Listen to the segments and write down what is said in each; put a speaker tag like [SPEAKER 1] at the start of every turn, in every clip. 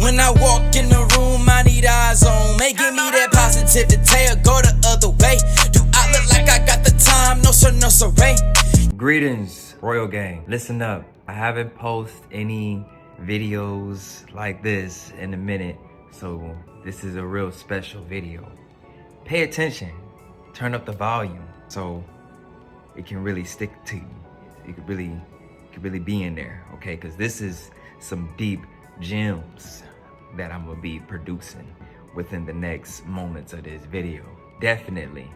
[SPEAKER 1] When I walk in the room, I need eyes on me. Give me that positivity or go the other way. Do I look like I got the time? No sir, no sir, Ray.
[SPEAKER 2] Greetings, Royal Gang. Listen up. I haven't posted any videos like this in a minute, so this is a real special video. Pay attention. Turn up the volume so it can really stick to you. It could really be in there, okay? Because this is some deep gems that I'm gonna be producing within the next moments of this video. Definitely,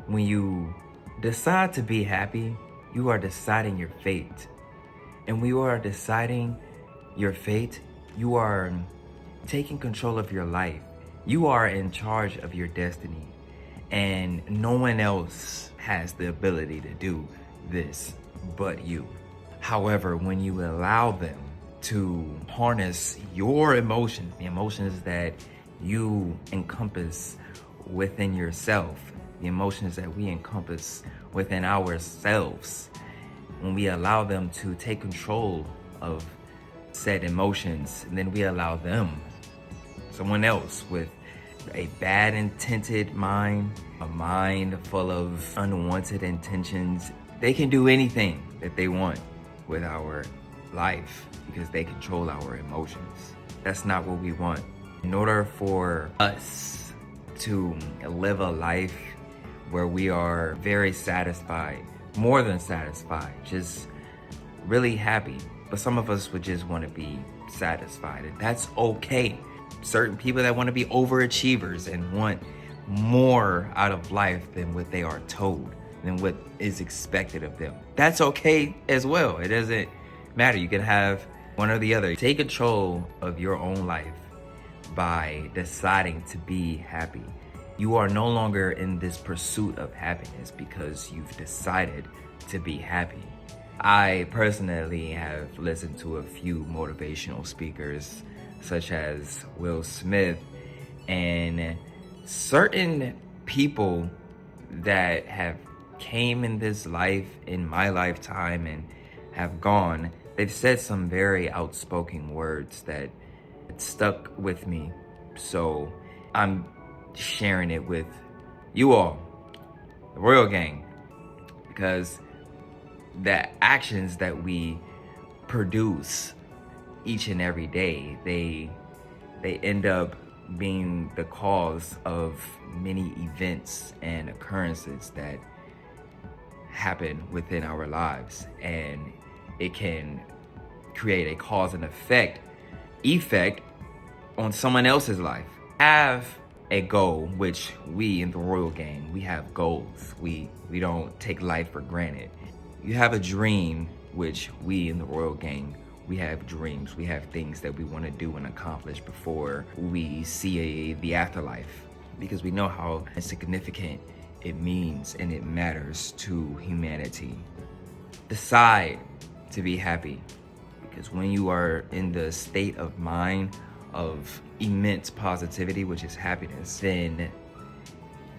[SPEAKER 2] when you decide to be happy, you are deciding your fate. And when you are deciding your fate, you are taking control of your life. You are in charge of your destiny. And no one else has the ability to do this but you. However, when you allow them to harness your emotions, the emotions that you encompass within yourself, the emotions that we encompass within ourselves, when we allow them to take control of said emotions, and then we allow them, someone else with a bad intended mind, a mind full of unwanted intentions, they can do anything that they want with our life because they control our emotions. That's not what we want. In order for us to live a life where we are very satisfied, more than satisfied, just really happy. But some of us would just want to be satisfied, and that's okay. Certain people that want to be overachievers and want more out of life than what they are told, than what is expected of them. That's okay as well. It doesn't matter. You can have one or the other. Take control of your own life by deciding to be happy. You are no longer in this pursuit of happiness because you've decided to be happy. I personally have listened to a few motivational speakers such as Will Smith, and certain people that have came in this life, in my lifetime, and have gone, they've said some very outspoken words that stuck with me. So I'm sharing it with you all, the Royal Gang, because the actions that we produce each and every day, they end up being the cause of many events and occurrences that happen within our lives, and it can create a cause and effect on someone else's life. Have a goal, which we in the Royal Gang, we have goals. We don't take life for granted. You have a dream, which we in the Royal Gang, we have dreams. We have things that we want to do and accomplish before we see the afterlife, because we know how significant it means and it matters to humanity. Decide to be happy, because when you are in the state of mind of immense positivity, which is happiness, then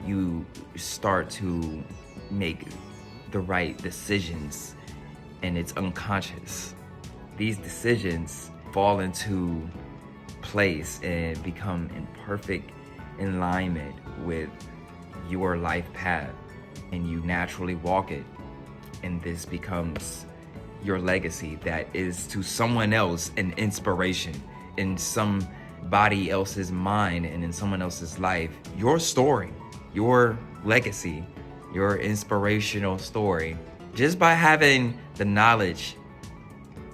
[SPEAKER 2] you start to make the right decisions, and it's unconscious. These decisions fall into place and become in perfect alignment with your life path, and you naturally walk it, and this becomes your legacy that is to someone else an inspiration in somebody else's mind and in someone else's life. Your story, your legacy, your inspirational story, just by having the knowledge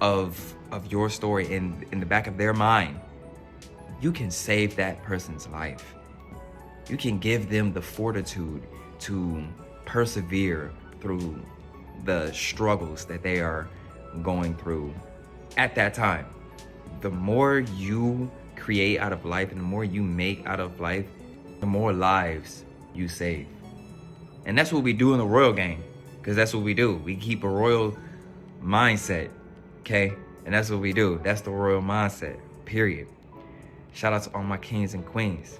[SPEAKER 2] of your story in the back of their mind, you can save that person's life. You can give them the fortitude to persevere through the struggles that they are going through at that time. The more you create out of life and the more you make out of life, the more lives you save. And that's what we do in the Royal Gang, because that's what we do. We keep a royal mindset, okay? And that's what we do. That's the royal mindset, period. Shout out to all my kings and queens.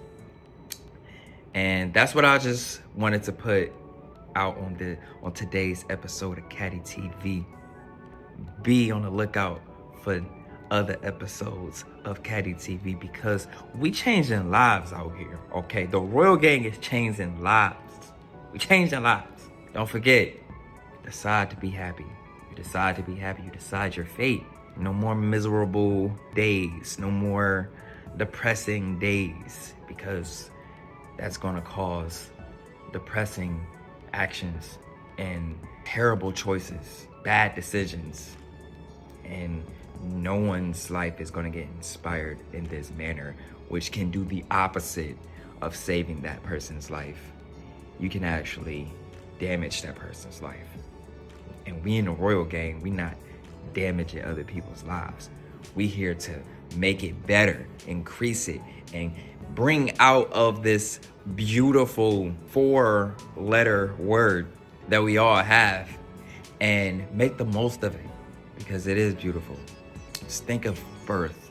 [SPEAKER 2] And that's what I just wanted to put out on today's episode of KADDYTV. Be on the lookout for other episodes of KADDYTV because we changing lives out here, okay? The Royal Gang is changing lives. We changing lives. Don't forget, decide to be happy. You decide to be happy. You decide your fate. No more miserable days. No more depressing days, because that's gonna cause depressing actions and terrible choices, bad decisions, and no one's life is gonna get inspired in this manner, which can do the opposite of saving that person's life. You can actually damage that person's life. And we in the Royal Gang, we not damaging other people's lives. We here to make it better, increase it, and bring out of this beautiful 4-letter word that we all have and make the most of it, because it is beautiful. Just think of birth.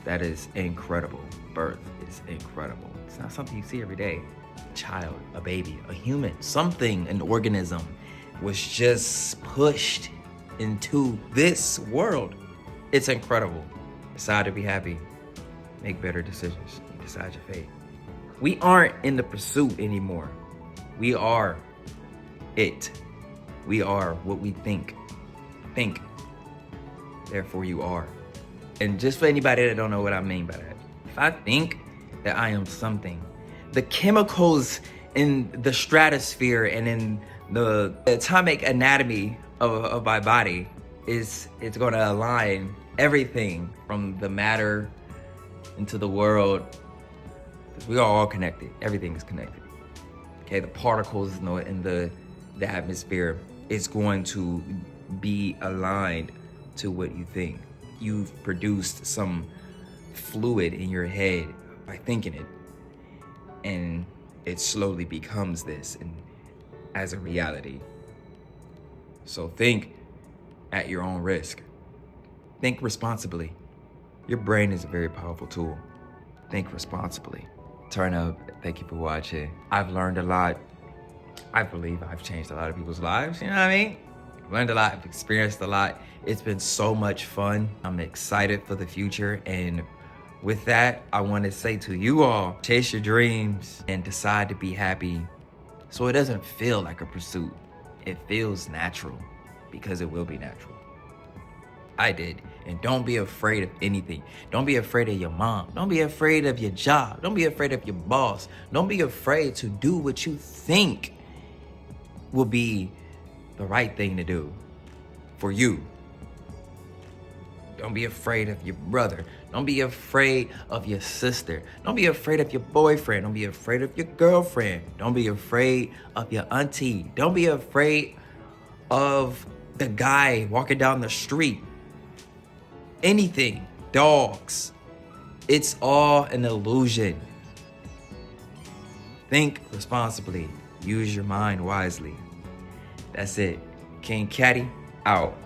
[SPEAKER 2] That is incredible. Birth is incredible. It's not something you see every day. A child, a baby, a human, something, an organism was just pushed into this world. It's incredible. Decide to be happy. Make better decisions. Decide your fate. We aren't in the pursuit anymore. We are it. We are what we think. Think. Therefore you are. And just for anybody that don't know what I mean by that, if I think that I am something, the chemicals in the stratosphere and in the atomic anatomy of my body it's going to align everything from the matter into the world, because we are all connected. Everything is connected. Okay, the particles in the atmosphere is going to be aligned to what you think. You've produced some fluid in your head by thinking it, and it slowly becomes this and as a reality. So think at your own risk. Think responsibly. Your brain is a very powerful tool. Think responsibly. Turn up. Thank you for watching. I've learned a lot. I believe I've changed a lot of people's lives. You know what I mean? I've learned a lot. I've experienced a lot. It's been so much fun. I'm excited for the future. And with that, I want to say to you all, chase your dreams and decide to be happy, so it doesn't feel like a pursuit. It feels natural, because it will be natural. I did. And don't be afraid of anything. Don't be afraid of your mom. Don't be afraid of your job. Don't be afraid of your boss. Don't be afraid to do what you think will be the right thing to do for you. Don't be afraid of your brother. Don't be afraid of your sister. Don't be afraid of your boyfriend. Don't be afraid of your girlfriend. Don't be afraid of your auntie. Don't be afraid of the guy walking down the street. Anything. Dogs. It's all an illusion. Think responsibly. Use your mind wisely. That's it. King Caddy, out.